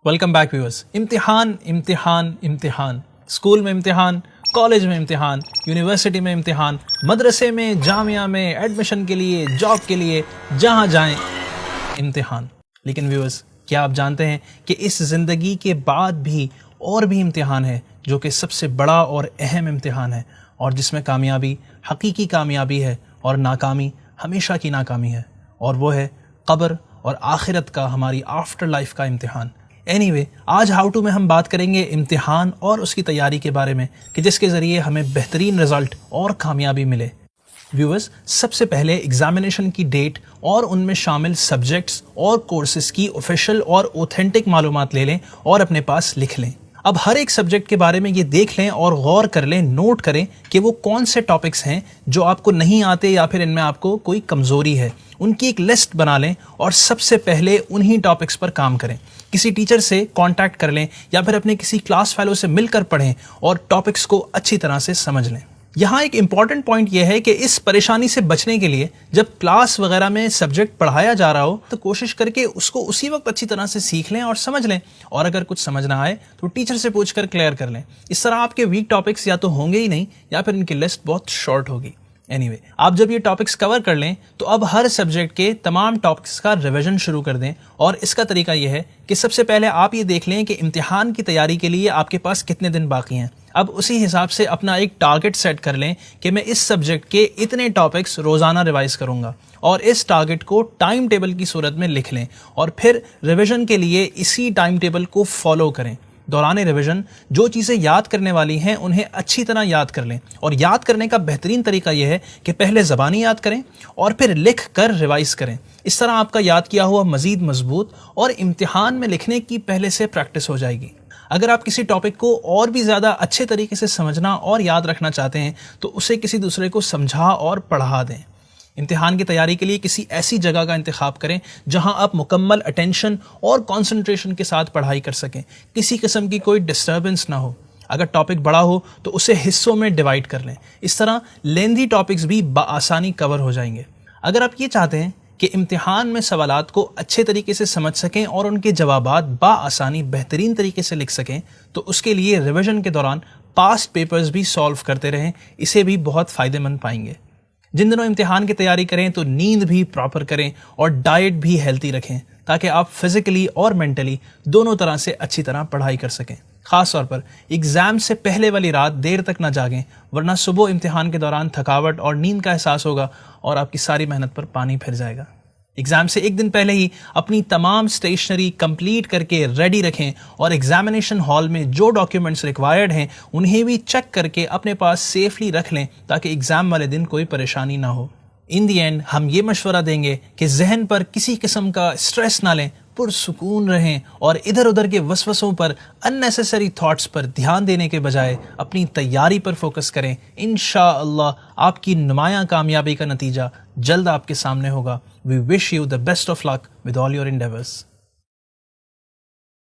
Welcome back viewers. इम्तिहान इम्तिहान इम्तिहान, स्कूल में इम्तिहान, कॉलेज में इम्तिहान, यूनिवर्सिटी में इम्तिहान, मदरसे में, जामिया में, एडमिशन के लिए, जॉब के लिए, जहाँ जाएं इम्तिहान। लेकिन व्यूअर्स, क्या आप जानते हैं कि इस ज़िंदगी के बाद भी और भी इम्तिहान है जो कि सबसे बड़ा और अहम इम्तिहान है, और जिसमें कामयाबी हकीकी कामयाबी है और नाकामी हमेशा की नाकामी है, और वो है क़ब्र और आखिरत का, हमारी आफ्टर लाइफ का इम्तिहान। एनीवे, आज हाउ टू में हम बात करेंगे इम्तिहान और उसकी तैयारी के बारे में कि जिसके ज़रिए हमें बेहतरीन रिज़ल्ट और कामयाबी मिले। व्यूअर्स, सबसे पहले एग्जामिनेशन की डेट और उनमें शामिल सब्जेक्ट्स और कोर्सेज़ की ऑफिशियल और ऑथेंटिक मालूमात ले लें और अपने पास लिख लें। अब हर एक सब्जेक्ट के बारे में ये देख लें और गौर कर लें, नोट करें कि वो कौन से टॉपिक्स हैं जो आपको नहीं आते या फिर इनमें आपको कोई कमज़ोरी है। उनकी एक लिस्ट बना लें और सबसे पहले उन्हीं टॉपिक्स पर काम करें। किसी टीचर से कांटेक्ट कर लें या फिर अपने किसी क्लास फेलो से मिलकर पढ़ें और टॉपिक्स को अच्छी तरह से समझ लें। यहाँ एक इम्पॉर्टेंट पॉइंट यह है कि इस परेशानी से बचने के लिए जब क्लास वगैरह में सब्जेक्ट पढ़ाया जा रहा हो तो कोशिश करके उसको उसी वक्त अच्छी तरह से सीख लें और समझ लें, और अगर कुछ समझ ना आए तो टीचर से पूछकर क्लियर कर लें। इस तरह आपके वीक टॉपिक्स या तो होंगे ही नहीं या फिर इनकी लिस्ट बहुत शॉर्ट होगी। एनीवे, आप जब ये टॉपिक्स कवर कर लें तो अब हर सब्जेक्ट के तमाम टॉपिक्स का रिवीजन शुरू कर दें। और इसका तरीका यह है कि सबसे पहले आप ये देख लें कि इम्तिहान की तैयारी के लिए आपके पास कितने दिन बाकी हैं। अब उसी हिसाब से अपना एक टारगेट सेट कर लें कि मैं इस सब्जेक्ट के इतने टॉपिक्स रोज़ाना रिवाइज़ करूँगा, और इस टारगेट को टाइम टेबल की सूरत में लिख लें और फिर रिवीजन के लिए इसी टाइम टेबल को फॉलो करें। दौरान रिवीजन जो चीज़ें याद करने वाली हैं उन्हें अच्छी तरह याद कर लें, और याद करने का बेहतरीन तरीका यह है कि पहले ज़बानी याद करें और फिर लिख कर रिवाइज़ करें। इस तरह आपका याद किया हुआ मज़ीद मजबूत और इम्तिहान में लिखने की पहले से प्रैक्टिस हो जाएगी। अगर आप किसी टॉपिक को और भी ज़्यादा अच्छे तरीके से समझना और याद रखना चाहते हैं तो उसे किसी दूसरे को समझा और पढ़ा दें। इम्तिहान की तैयारी के लिए किसी ऐसी जगह का इंतखाब करें जहां आप मुकम्मल अटेंशन और कंसंट्रेशन के साथ पढ़ाई कर सकें, किसी किस्म की कोई डिस्टर्बेंस ना हो। अगर टॉपिक बड़ा हो तो उसे हिस्सों में डिवाइड कर लें। इस तरह लेंदी टॉपिक्स भी बआसानी कवर हो जाएंगे। अगर आप ये चाहते हैं कि इम्तिहान में सवालात को अच्छे तरीके से समझ सकें और उनके जवाबात बआसानी बेहतरीन तरीके से लिख सकें तो उसके लिए रिवीजन के दौरान पास्ट पेपर्स भी सॉल्व करते रहें। इसे भी बहुत फ़ायदेमंद पाएंगे। जिन दिनों इम्तिहान की तैयारी करें तो नींद भी प्रॉपर करें और डाइट भी हेल्थी रखें ताकि आप फिज़िकली और मेंटली दोनों तरह से अच्छी तरह पढ़ाई कर सकें। ख़ास तौर पर एग्ज़ाम से पहले वाली रात देर तक ना जागें, वरना सुबह इम्तिहान के दौरान थकावट और नींद का एहसास होगा और आपकी सारी मेहनत पर पानी फिर जाएगा। एग्ज़ाम से एक दिन पहले ही अपनी तमाम स्टेशनरी कंप्लीट करके रेडी रखें, और एग्जामिनेशन हॉल में जो डॉक्यूमेंट्स रिक्वायर्ड हैं उन्हें भी चेक करके अपने पास सेफली रख लें ताकि एग्ज़ाम वाले दिन कोई परेशानी ना हो। इन दी एंड हम ये मशवरा देंगे कि जहन पर किसी किस्म का स्ट्रेस ना लें, पुरसुकून रहें और इधर उधर के वसवसों पर, अननेसेसरी थॉट्स पर ध्यान देने के बजाय अपनी तैयारी पर फोकस करें। इंशाअल्लाह आपकी नुमायां कामयाबी का नतीजा जल्द आपके सामने होगा। We wish you the best of luck with all your endeavours.